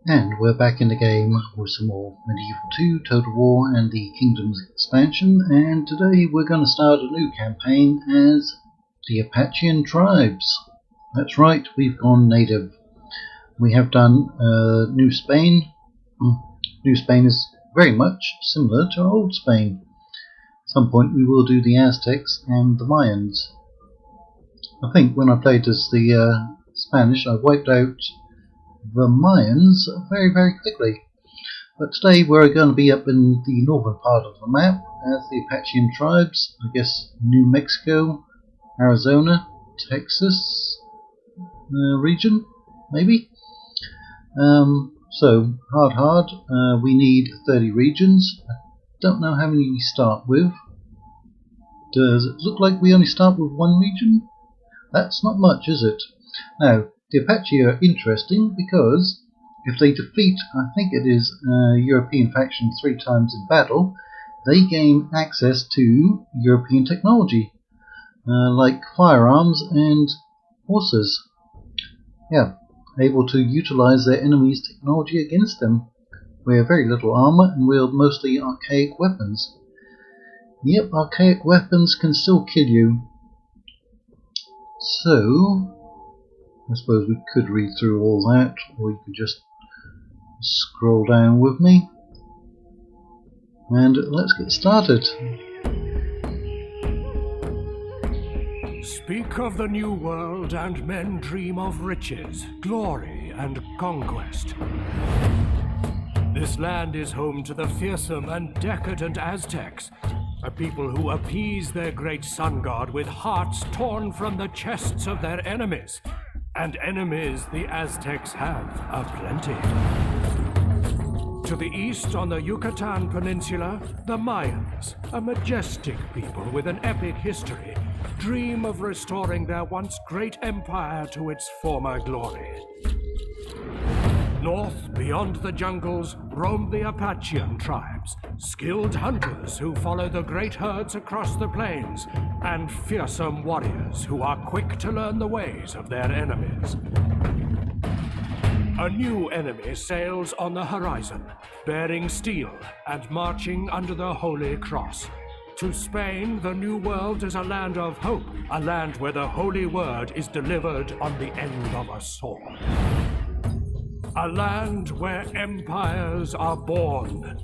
And we're back in the game with some more Medieval 2, Total War and the Kingdoms expansion, and today we're going to start a new campaign as the Apache tribes. That's right, we've gone native. We have done New Spain. New Spain is very much similar to Old Spain. At some point we will do the Aztecs and the Mayans. I think when I played as the Spanish I wiped out the Mayans very quickly. But today we're going to be up in the northern part of the map as the Apache tribes. I guess New Mexico, Arizona, Texas region, maybe. So hard. We need 30 regions. I don't know how many we start with. Does it look like we only start with one region? That's not much, is it? Now, the Apache are interesting because if they defeat, I think it is a European faction 3 times in battle, they gain access to European technology, like firearms and horses. Yeah, able to utilize their enemies' technology against them. We have very little armor and wield mostly archaic weapons. Yep, archaic weapons can still kill you. So I suppose we could read through all that, or you could just scroll down with me. And let's get started. Speak of the new world, and men dream of riches, glory, and conquest. This land is home to the fearsome and decadent Aztecs, a people who appease their great sun god with hearts torn from the chests of their enemies. And enemies the Aztecs have aplenty. To the east on the Yucatan Peninsula, the Mayans, a majestic people with an epic history, dream of restoring their once great empire to its former glory. North, beyond the jungles, roam the Apache tribes, skilled hunters who follow the great herds across the plains, and fearsome warriors who are quick to learn the ways of their enemies. A new enemy sails on the horizon, bearing steel and marching under the Holy Cross. To Spain, the New World is a land of hope, a land where the Holy Word is delivered on the end of a sword. A land where empires are born.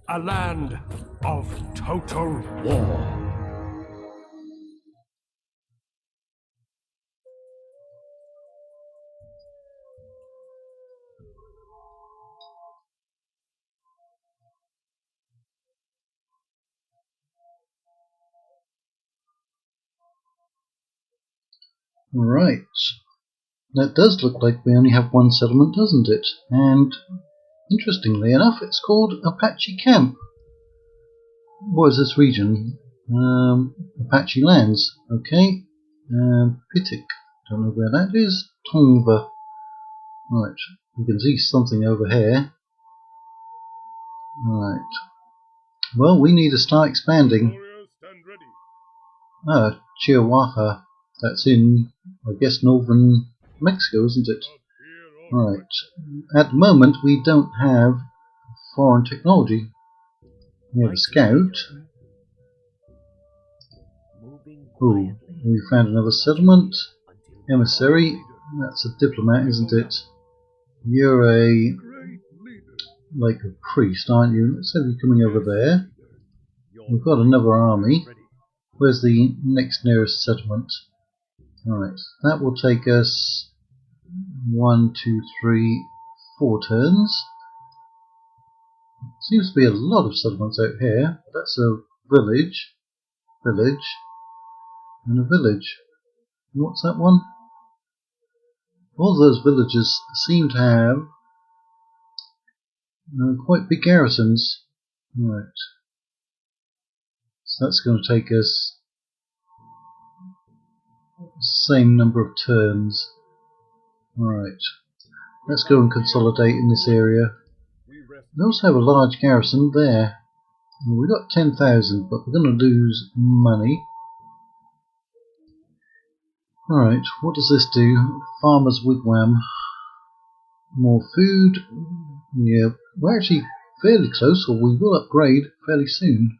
A land of total war. Right. That does look like we only have one settlement, doesn't it? And interestingly enough, it's called Apache Camp. What is this region? Apache lands. Okay. Pitik. Don't know where that is. Tongva. Right. We can see something over here. Right. Well, we need to start expanding. Chihuahua. That's in, I guess, northern Mexico, isn't it? Right. At the moment, we don't have foreign technology. We have a scout. Oh, we found another settlement. Emissary. That's a diplomat, isn't it? You're like a priest, aren't you? Let's have you coming over there. We've got another army. Where's the next nearest settlement? Alright, that will take us 1, 2, 3, 4 turns. Seems to be a lot of settlements out here. That's a village, and a village. And what's that one? All those villages seem to have quite big garrisons. Right. So that's going to take us same number of turns. Right. Let's go and consolidate in this area. We also have a large garrison there. We've got 10,000, but we're going to lose money. Alright, what does this do? Farmer's Wigwam. More food. Yeah, we're actually fairly close, or we will upgrade fairly soon.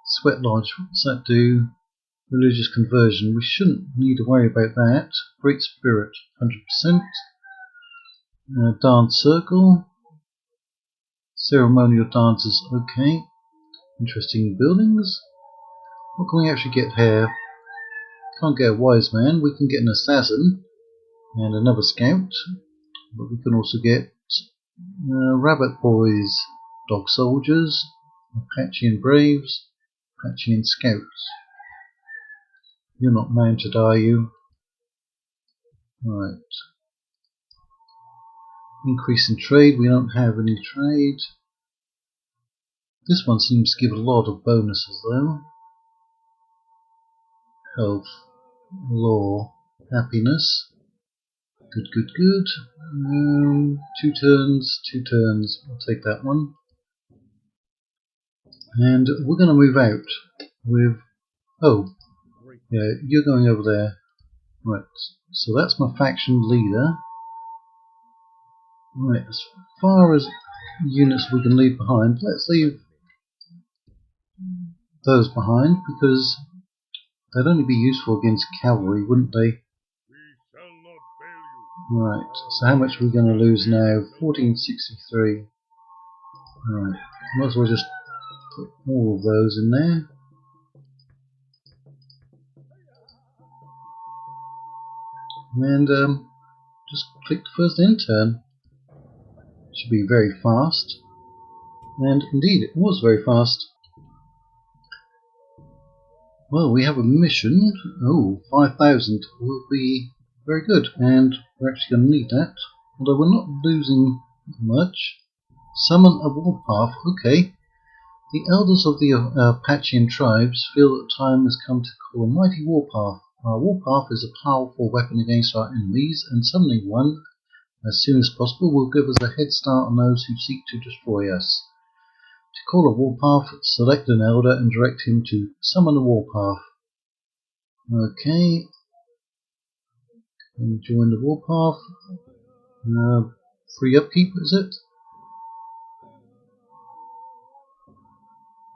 Sweat Lodge, what's that do? Religious conversion. We shouldn't need to worry about that. Great Spirit, 100%. Dance Circle. Ceremonial dances, okay. Interesting buildings. What can we actually get here? Can't get a wise man. We can get an assassin and another scout. But we can also get rabbit boys, dog soldiers, Apache and braves, Apache and scouts. You're not mounted, are you? Right. Increase in trade. We don't have any trade. This one seems to give a lot of bonuses though. Health, law, happiness. Good, good, good. 2 turns, 2 turns. I'll take that one. And we're going to move out with... Oh, yeah, you're going over there. Right, so that's my faction leader. Right, as far as units we can leave behind, let's leave those behind because they'd only be useful against cavalry, wouldn't they? Right, so how much are we going to lose now? 1463. Right, might as well just put all of those in there. And just click the first intern. Should be very fast. And indeed, it was very fast. Well, we have a mission. Oh, 5,000 will be very good, and we're actually going to need that. Although we're not losing much. Summon a Warpath. Okay. The elders of the Apache tribes feel that the time has come to call a mighty Warpath. Our Warpath is a powerful weapon against our enemies, and summoning one as soon as possible will give us a head start on those who seek to destroy us. To call a Warpath, select an elder and direct him to summon a Warpath. Okay. And join the Warpath. Free upkeep, is it?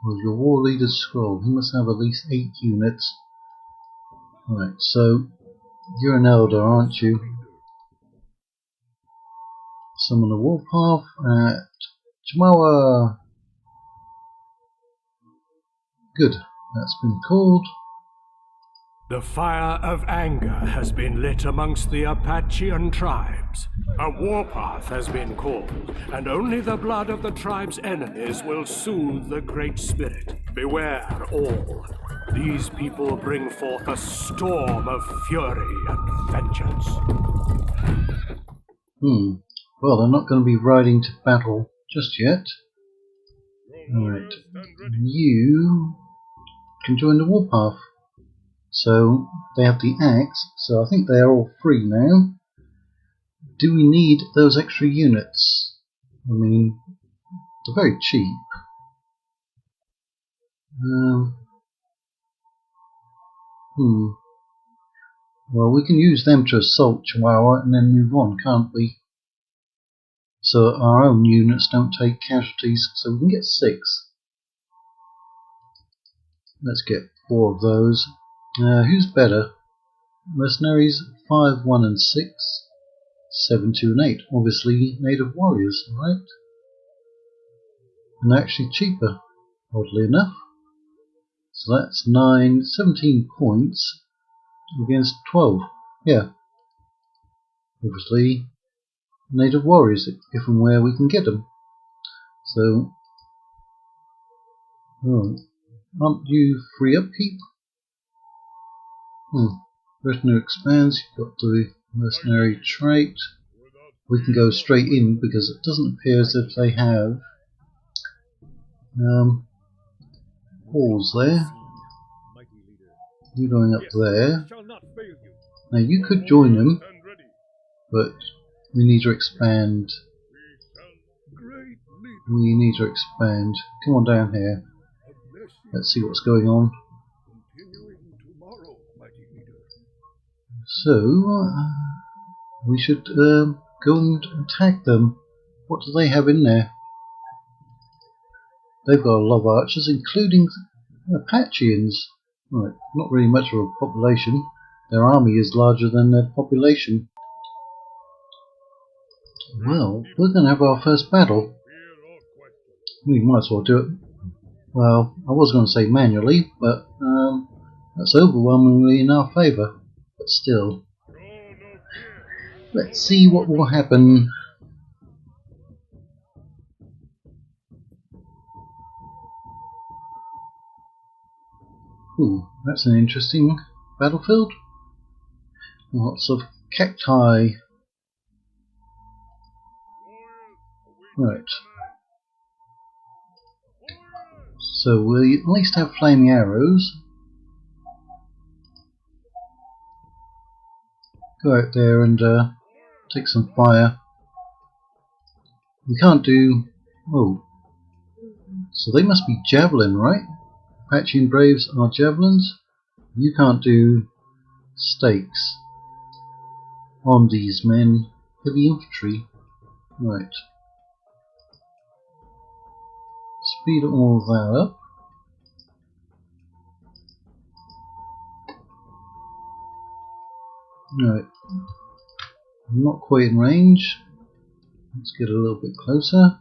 Or your war leader's scroll. He must have at least 8 units. Right, so you're an elder, aren't you? Summon a Warpath at Chimawa. Good, that's been called. The fire of anger has been lit amongst the Apachean tribes. A warpath has been called, and only the blood of the tribe's enemies will soothe the Great Spirit. Beware all. These people bring forth a storm of fury and vengeance. Well, they're not going to be riding to battle just yet. Alright, you can join the Warpath. So, they have the axe, so I think they are all free now. Do we need those extra units? I mean, they're very cheap. Well, we can use them to assault Chihuahua and then move on, can't we? So our own units don't take casualties, so we can get 6. Let's get 4 of those. Who's better? Mercenaries 5, 1 and 6, 7, 2 and 8. Obviously native warriors, right? And they're actually cheaper, oddly enough. So that's 9, 17 points against 12. Yeah. Obviously native warriors, if and where we can get them. So, aren't you free upkeep? Retinue expands, you've got the mercenary trait. We can go straight in because it doesn't appear as if they have walls there. You're going up there. Now you could join them, but we need to expand. We need to expand. Come on down here. Let's see what's going on. So, we should go and attack them. What do they have in there? They've got a lot of archers, including Apacheans. Right, not really much of a population. Their army is larger than their population. Well, we're going to have our first battle. We might as well do it. Well, I was going to say manually, but that's overwhelmingly in our favour. But still, let's see what will happen. Ooh, that's an interesting battlefield. Lots of cacti. Right. So we at least have flaming arrows. Go out there and take some fire. We can't do... Oh. So they must be javelin, right? Apache and Braves are javelins. You can't do stakes on these men. Heavy infantry. Right. Speed all of that up. Right. I'm not quite in range. Let's get a little bit closer.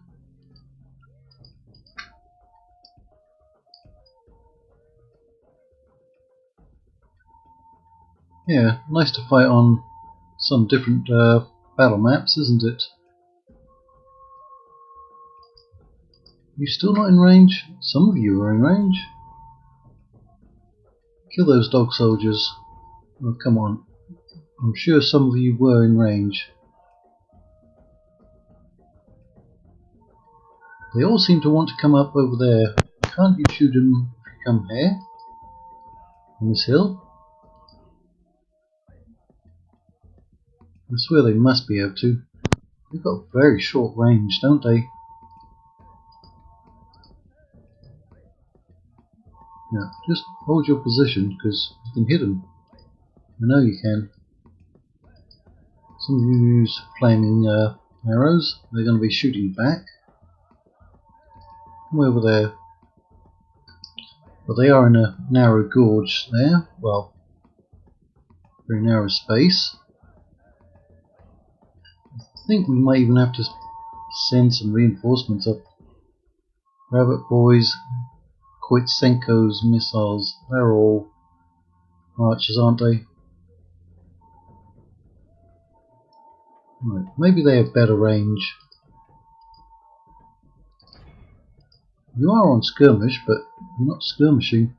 Yeah, nice to fight on some different battle maps, isn't it? You still not in range? Some of you are in range. Kill those dog soldiers. Oh, come on. I'm sure some of you were in range. They all seem to want to come up over there. Can't you shoot them if you come here? On this hill? I swear they must be able to. They've got very short range, don't they? Yeah, just hold your position because you can hit them. I know you can. Some of you use flaming arrows. They're going to be shooting back. Come over there. But they are in a narrow gorge there. Well, very narrow space. I think we might even have to send some reinforcements up. Rabbit Boys, Koitsenko's missiles, they're all archers, aren't they? Right, maybe they have better range. You are on skirmish, but you're not skirmishing.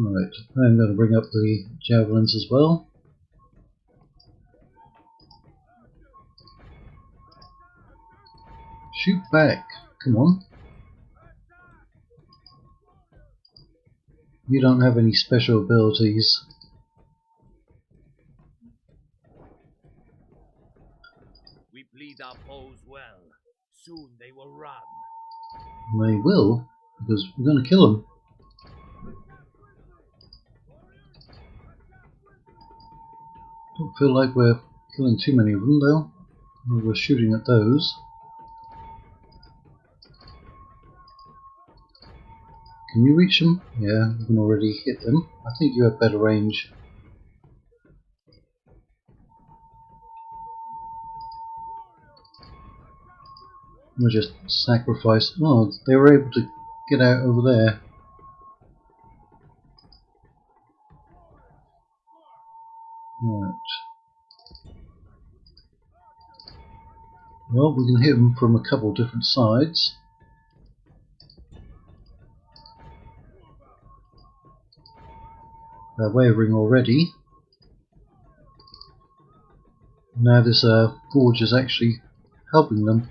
Right, I'm going to bring up the javelins as well. Shoot back, come on. You don't have any special abilities. We plead our foes well. Soon they will run. They will, because we're going to kill them. Don't feel like we're killing too many of them though. We're shooting at those. Can you reach them? Yeah, you can already hit them. I think you have better range. We'll just sacrifice. Oh, they were able to get out over there. Right. Well, we can hit them from a couple different sides. They're wavering already. Now this gorge is actually helping them.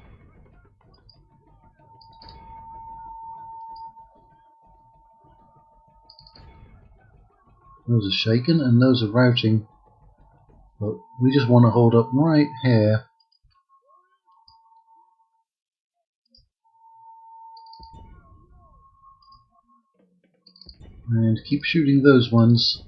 Those are shaken and those are routing. But we just want to hold up right here. And keep shooting those ones.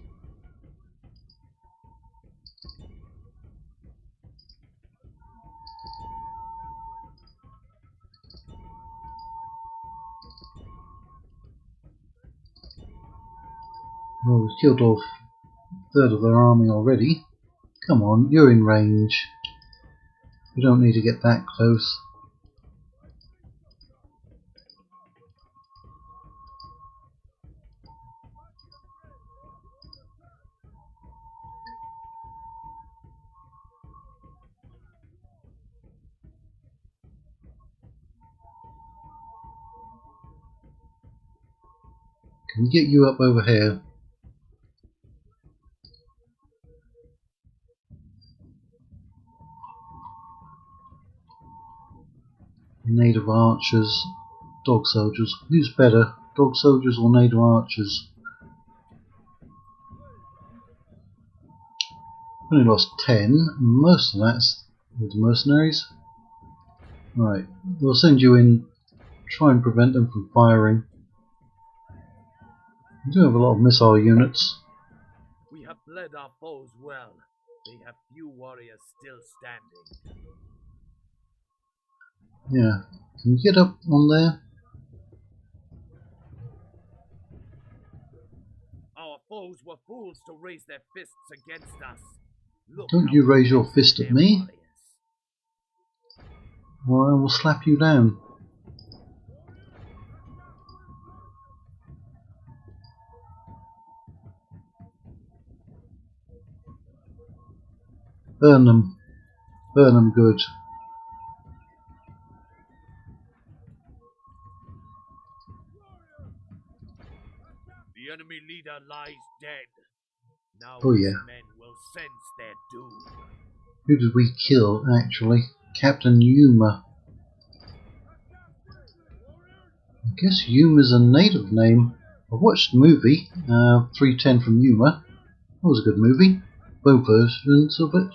Well, we've killed off a third of their army already. Come on, you're in range. You don't need to get that close. Can we get you up over here? Native archers, dog soldiers. Who's better, dog soldiers or native archers? Only lost 10. Most of that's with the mercenaries. Right, we'll send you in. Try and prevent them from firing. We do have a lot of missile units. We have bled our foes well. They have few warriors still standing. Yeah, can you get up on there? Our foes were fools to raise their fists against us. Look, Don't you raise your fist at me, or I will slap you down. Burn them. Burn them good. The enemy leader lies dead. Now Oh his yeah. men will sense their doom. Who did we kill, actually? Captain Yuma. I guess Yuma's a native name. I've watched the movie, 310 from Yuma. That was a good movie. Both versions of it.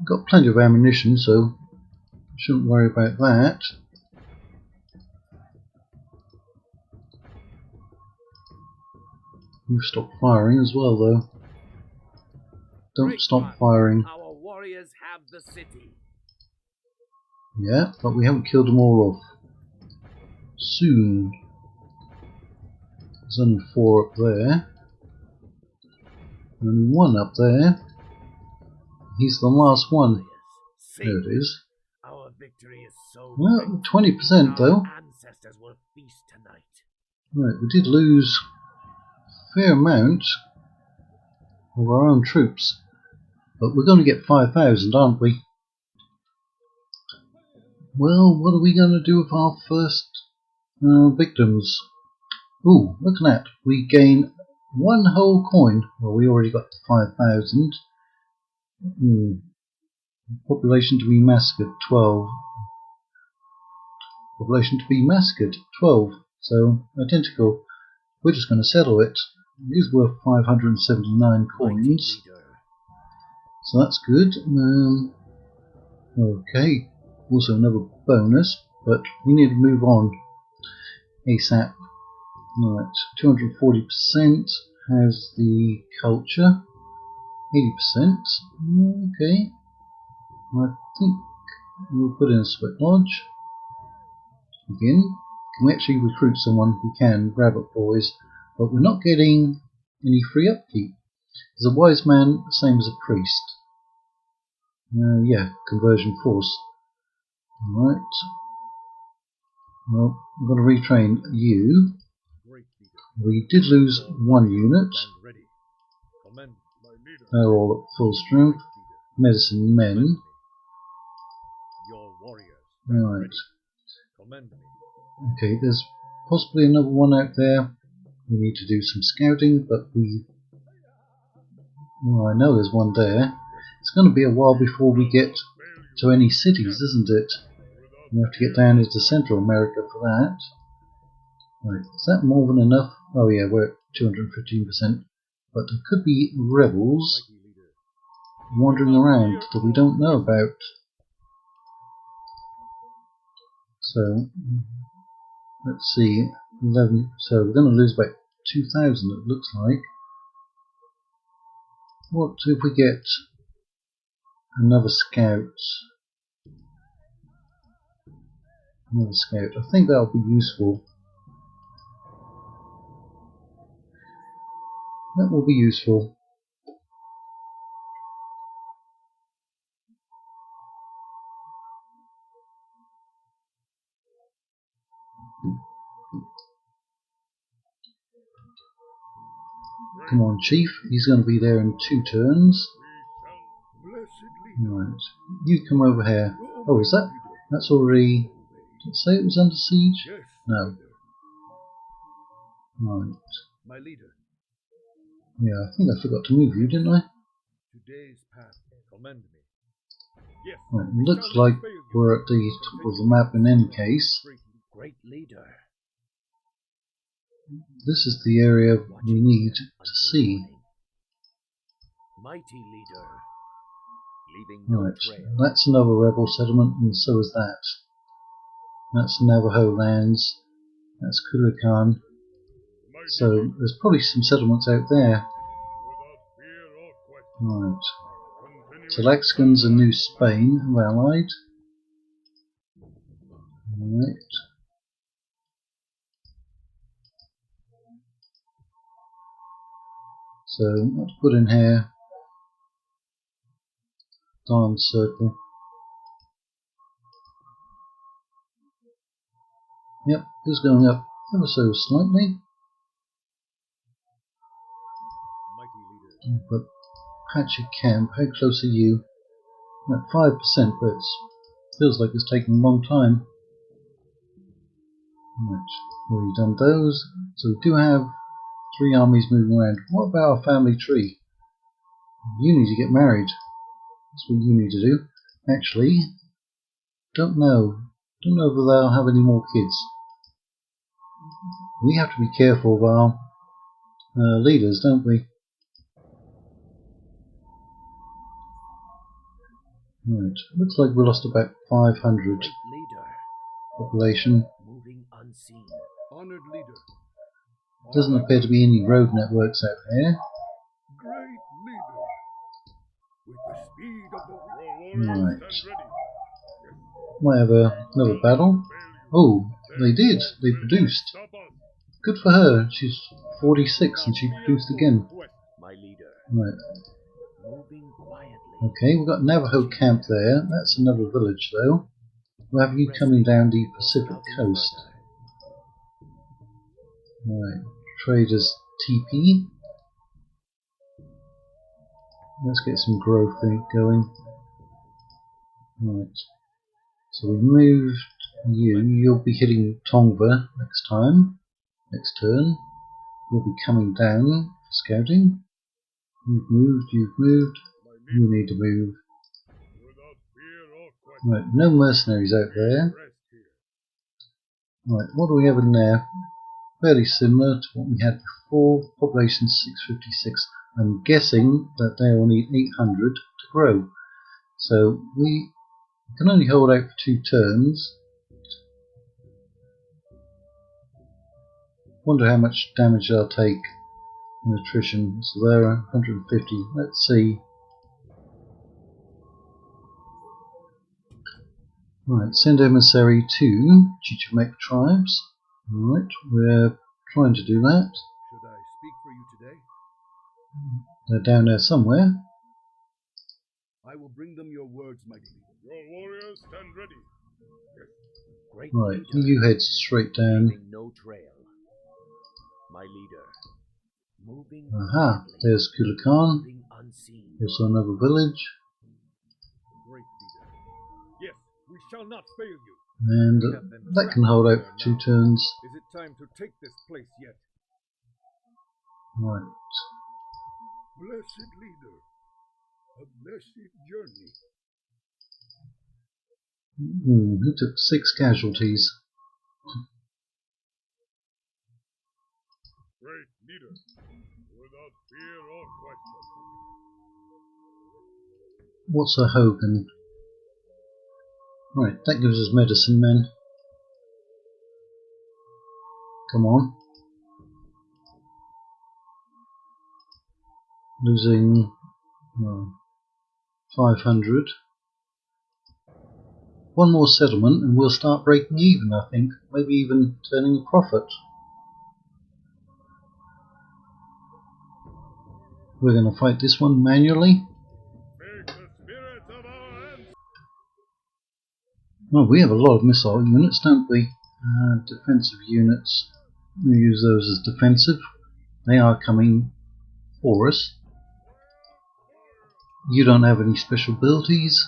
Got plenty of ammunition, so shouldn't worry about that. You've stopped firing as well, though. Don't Great stop one. firing. Our warriors have the city. Yeah, but we haven't killed them all off. Soon. There's only 4 up there. Only 1 up there. He's the last one. There it is. Our victory is so Well, great. 20% though. Our ancestors will feast tonight. Right, we did lose a fair amount of our own troops. But we're going to get 5,000, aren't we? Well, what are we going to do with our first victims? Ooh, look at that. We gain 1 whole coin. Well, we already got 5,000. Population to be massacred, 12. Population to be massacred, 12. So, identical. We're just going to settle it. It is worth 579 coins. So that's good. Okay. Also another bonus, but we need to move on ASAP. Right, 240% has the culture. 80%. Okay. I think we'll put in a sweat lodge. Again. Can we actually recruit someone? We can, rabbit boys, but we're not getting any free upkeep. Is a wise man the same as a priest? Yeah, conversion force. Alright. Well, I'm going to retrain you. We did lose 1 unit. They're all at full strength. Medicine men. Right. Okay, there's possibly another one out there. We need to do some scouting, but well, I know there's one there. It's going to be a while before we get to any cities, isn't it? We have to get down into Central America for that. Right, is that more than enough? Oh yeah, we're at 215%. But there could be rebels wandering around that we don't know about. So let's see, 11. So we're going to lose about 2,000. It looks like. What if we get another scout? Another scout. I think that'll be useful. That will be useful. Come on, Chief. He's going to be there in 2 turns. Right. You come over here. Oh, is that? That's already. Did it say it was under siege? No. Right. My leader. Yeah, I think I forgot to move you, didn't I? Today's path commend me. Yes. Right. Looks like we're at the top of the map in any case. Great leader. This is the area we need to see. Mighty leader. Leaving no Right, trail. that's another rebel settlement, and so is that. That's Navajo lands. That's Kulakan. So there's probably some settlements out there. Right. Talaxcans and New Spain have allied. Right. So let's put in here diamond circle. Yep, it's going up ever so slightly. But Apache camp, how close are you? At 5%, but it feels like it's taking a long time. Right, already done those. So we do have 3 armies moving around. What about our family tree? You need to get married. That's what you need to do. Actually, don't know. Don't know if they'll have any more kids. We have to be careful of our leaders, don't we? Right. Looks like we lost about 500 population. Moving unseen. Honored leader. Doesn't appear to be any road networks out here. Great leader. With the speed of the Right. Might have another battle. Oh, they did. They produced. Good for her. She's 46 and she produced again. My leader. Right. Moving quietly. Okay, we've got Navajo camp there. That's another village though. We'll have you coming down the Pacific coast. Right. Traders TP. Let's get some growth going. Right. So we moved you. You'll be hitting Tongva next time. Next turn. You'll be coming down for scouting. You've moved. You need to move. Right, no mercenaries out there. Right, what do we have in there? Fairly similar to what we had before. Population 656. I'm guessing that they will need 800 to grow. So we can only hold out for 2 turns. Wonder how much damage they'll take in attrition. So they're 150. Let's see. Right, send emissary to Chichimek tribes. Right, we're trying to do that. Should I speak for you today? They're down there somewhere. I will bring them your words, my leader. Your warriors stand ready. Great Right, leader. you head straight down. Leaving no trail. My leader. Moving Aha, quietly. there's Kulakan. Moving unseen. Also another village. Great leader. Yes, we shall not fail you. And that can hold out for 2 turns. Is it time to take this place yet? Right. Blessed leader. A blessed journey. Who took 6 casualties? Great leader. Without fear or question. What's a Hogan? Right, that gives us medicine men. Come on. Losing 500. One more settlement and we'll start breaking even, I think. Maybe even turning a profit. We're going to fight this one manually. Well, we have a lot of missile units, don't we? Defensive units. We use those as defensive. They are coming for us. You don't have any special abilities.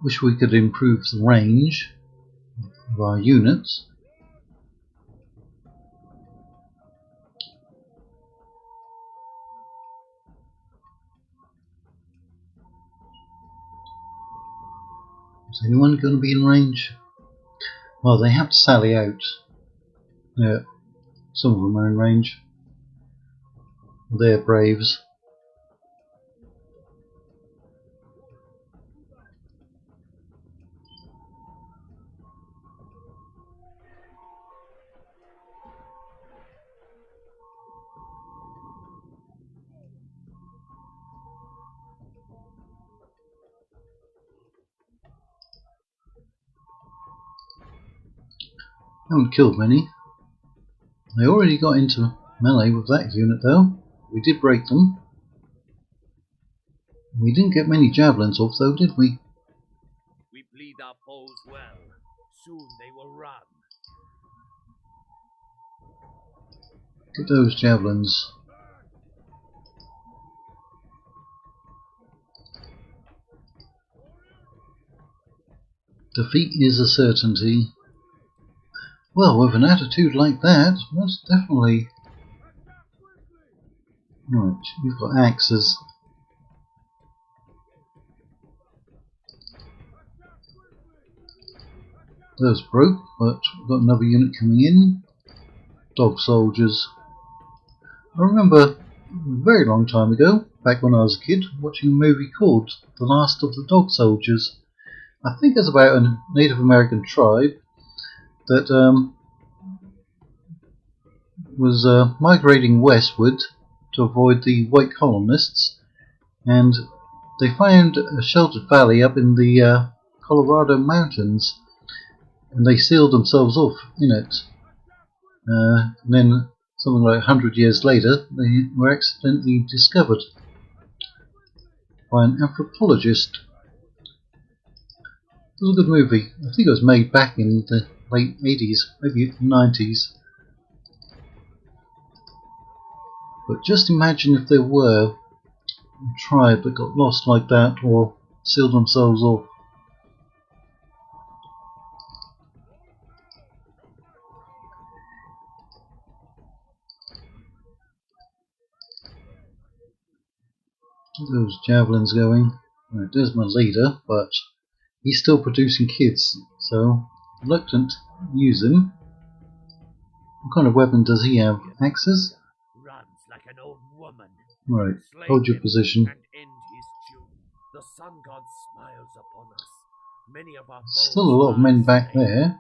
Wish we could improve the range of our units. Is anyone going to be in range? Well, they have to sally out. Yeah, some of them are in range. They're braves. Haven't killed many. They already got into melee with that unit though. We did break them. We didn't get many javelins off though, did we? We bleed our foes well. Soon they will run. Get those javelins. Defeat is a certainty. Well, with an attitude like that, most definitely. Right, you've got axes. Those broke, but we've got another unit coming in. Dog soldiers. I remember a very long time ago, back when I was a kid, watching a movie called The Last of the Dog Soldiers. I think it's about a Native American tribe that was migrating westward to avoid the white colonists, and they found a sheltered valley up in the Colorado mountains, and they sealed themselves off in it. And then something like 100 years later they were accidentally discovered by an anthropologist. It was a good movie. I think it was made back in the late 80s, maybe 90s. But just imagine if there were a tribe that got lost like that or sealed themselves off. Those javelins going. Right, there's my leader, but he's still producing kids, so reluctant to use him. What kind of weapon does he have? Axes? Runs like an old woman. Right, Slay hold your him position. and end his doom. The sun god smiles upon us. Many of our foes Still a lot of men back there.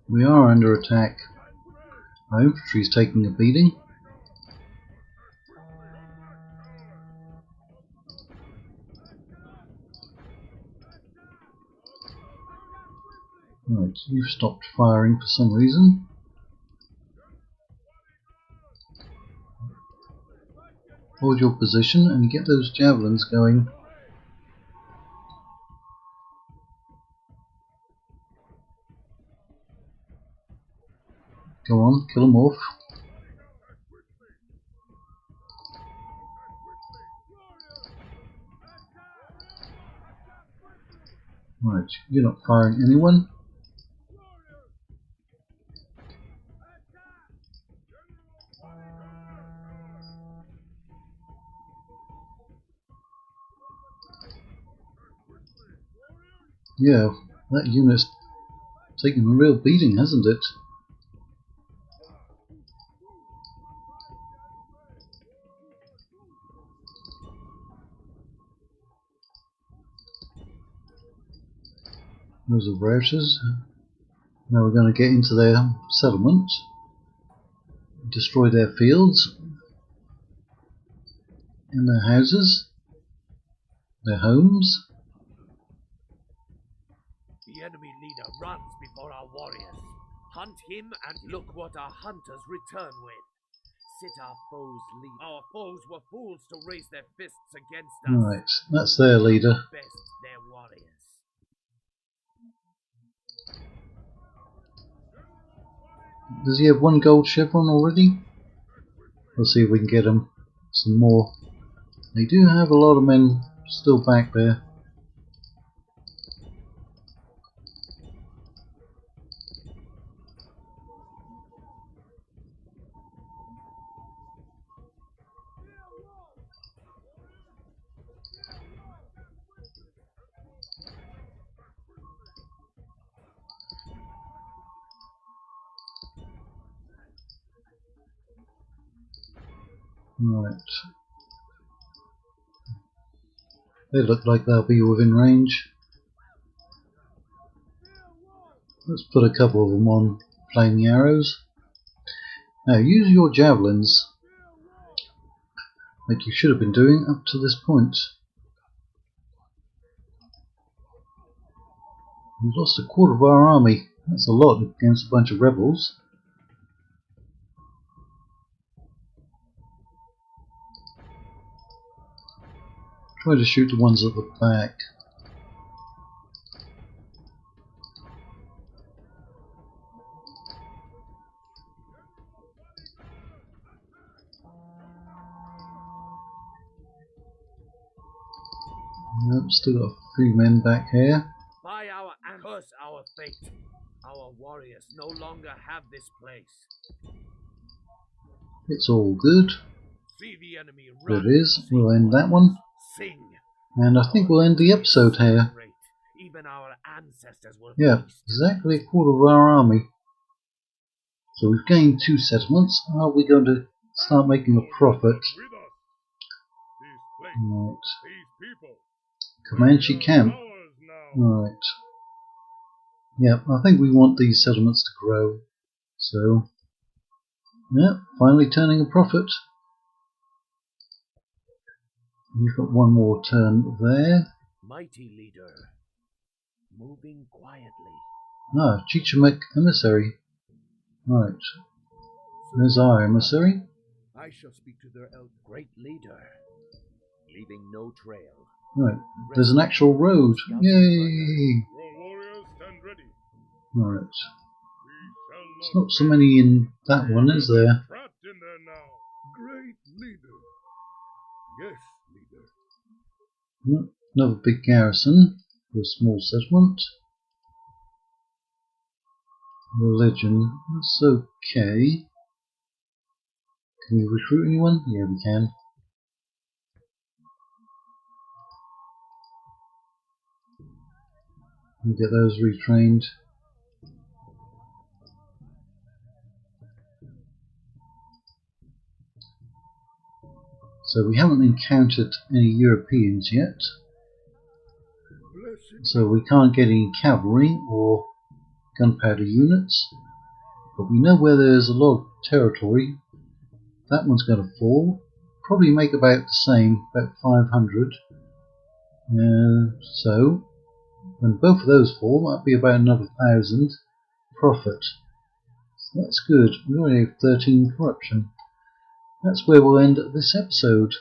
We are under attack. Our infantry is taking a beating. Right, you've stopped firing for some reason. Hold your position and get those javelins going. Go on, kill them off. Right, you're not firing anyone. Yeah, That unit's taken a real beating, hasn't it? Those are routers. Now we're going to get into their settlement, destroy their fields and their houses, their homes. The enemy leader runs before our warriors. Hunt him and look what our hunters return with. Sit our foes lead. Our foes were fools to raise their fists against us. Right, that's their leader. Best their warriors. Does he have one gold chevron already? We'll see if we can get him some more. They do have a lot of men still back there. Right. They look like they'll be within range. Let's put a couple of them on flaming arrows. Now use your javelins like you should have been doing up to this point. We've lost a quarter of our army. That's a lot against a bunch of rebels. Try to shoot the ones at the back. Nope, still got a few men back here. By our and curse our fate. Our warriors no longer have this place. It's all good. See the enemy There run. it is. We'll end that one. Sing. And I think we'll end the episode here. Even our ancestors were Yeah, pleased. exactly a quarter of our army. So we've gained 2 settlements. Are we going to start making a profit? With us. This place, Right. these people. Comanche camp. Ours now. Right. Yeah, I think we want these settlements to grow. So, yeah, finally turning a profit. You've got one more turn there. Mighty leader, moving quietly. Ah, Chichamek emissary. Right. There's our emissary. I shall speak to their elder. Great leader, leaving no trail. Right. There's an actual road. Yay! Your warriors stand ready. Right. We shall There's not not so many in that one, is there? trapped in there now. Great leader. Yes, leader. Another big garrison for a small settlement. Religion. That's okay. Can we recruit anyone? Yeah, we can. We'll get those retrained. So we haven't encountered any Europeans yet. Blessed So we can't get any cavalry or gunpowder units. But we know where there's a lot of territory. That one's going to fall. Probably make about the same, about 500. So when both of those fall, that'll be about another 1,000 profit. So that's good. We already have 13 corruption. That's where we'll end this episode.